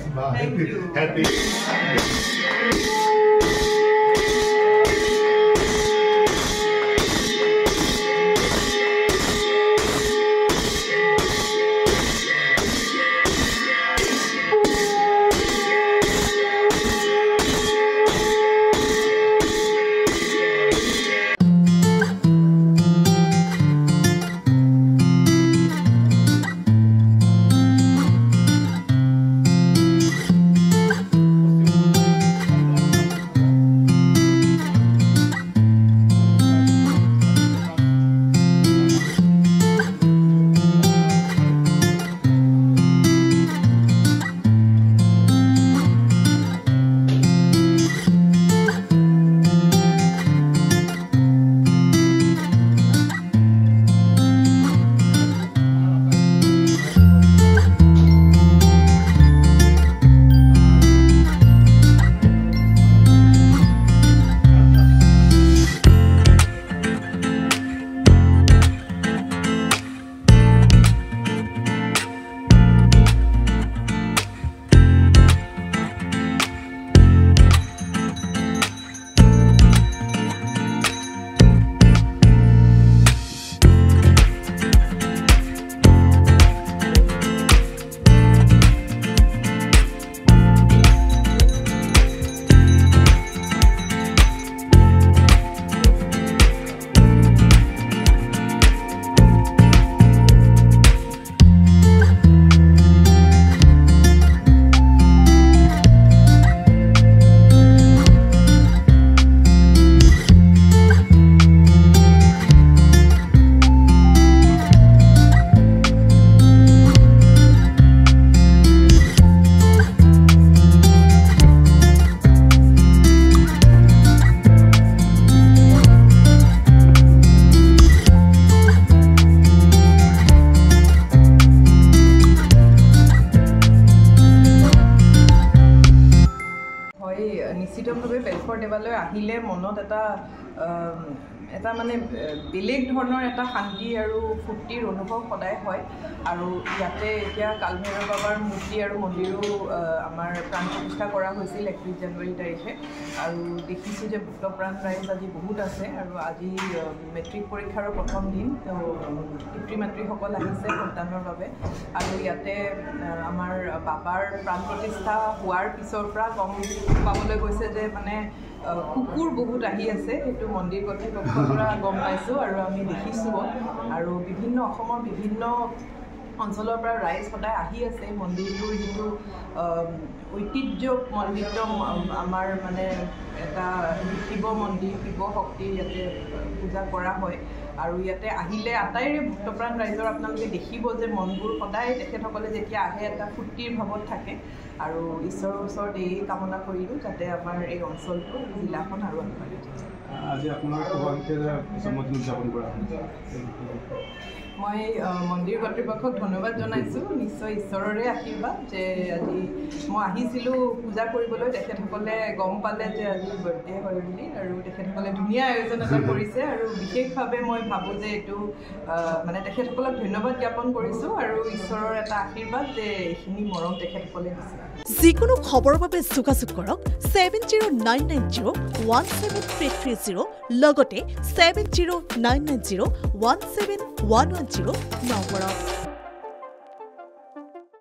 Thank you. Happy. নিশ্চিতভাৱে বেলফৰ দেৱালয় আহিলে মনত এটা মানে বেলেগ ধৰণৰ এটা শান্তি আৰু ফূৰ্তিৰ অনুভৱ সদায় হয় আৰু ইয়াতে এতিয়া কালভৈৰৱ বাবাৰ মূৰ্তি আৰু মন্দিৰো আমাৰ প্ৰাণ প্ৰতিষ্ঠা কৰা হৈছিল 31 জানুৱাৰী তাৰিখে আৰু দেখিছোঁ যে ভক্তপ্ৰাণ ৰাইজ আজি বহুত আছে আৰু আজি মেট্ৰিক পৰীক্ষাৰো প্ৰথম দিন পিতৃ মাতৃসকল আহিছে সন্তানৰ বাবে আৰু ইয়াতে আমাৰ বাবাৰ প্ৰাণ প্ৰতিষ্ঠা হোৱাৰ পিছৰ পৰা গম পাবলৈ গৈছে যে মানে কুকুৰ বহুত আহি আছে সেইটো মন্দিৰ কৰ্তৃপক্ষৰ পৰা গম পাইছোঁ আৰু আমি দেখিছোঁ আৰু অসমৰ বিভিন্ন অঞ্চলৰ পৰা ৰাইজ সদায় আহি আছে মন্দিৰটোৰ যিটো ঐতিহ্যমণ্ডিত আমাৰ মানে এটা শিৱ মন্দিৰ শিৱ শক্তিৰ ইয়াতে পূজা কৰা হয় আৰু ইয়াতে আহিলে আটাইৰে ভক্তপ্ৰাণ ৰাইজৰ আপোনালোকে দেখিব যে মনবোৰ সদায় তেখেতসকলে যেতিয়া আহে এটা ফূৰ্তিৰ ভাৱত থাকে আৰু ঈশ্বৰৰ ওচৰত এই কামনা কৰিলোঁ যাতে আমাৰ এই অঞ্চলটো জিলাখন আৰু আগবাঢ়ি যায়। আজি আপোনাৰ জন্মদিন উদযাপন কৰা মই মন্দিৰ কৰ্তৃপক্ষক ধন্যবাদ জনাইছোঁ নিশ্চয় ঈশ্বৰৰে আশীৰ্বাদ যে আজি মই আহিছিলোঁ পূজা কৰিবলৈ তেখেতসকলে গম পালে যে আজি বাৰ্থডে হয় বুলি আৰু তেখেতসকলে ধুনীয়া আয়োজন এটা কৰিছে আৰু বিশেষভাৱে মই ভাবোঁ যে এইটো মানে তেখেতসকলক ধন্যবাদ জ্ঞাপন কৰিছোঁ আৰু ঈশ্বৰৰ এটা আশীৰ্বাদ যে এইখিনি মৰম তেখেতসকলে দিছে। যিকোনো খবৰৰ বাবে যোগাযোগ কৰক 7099017330 লগতে 7099017110 নম্বৰত।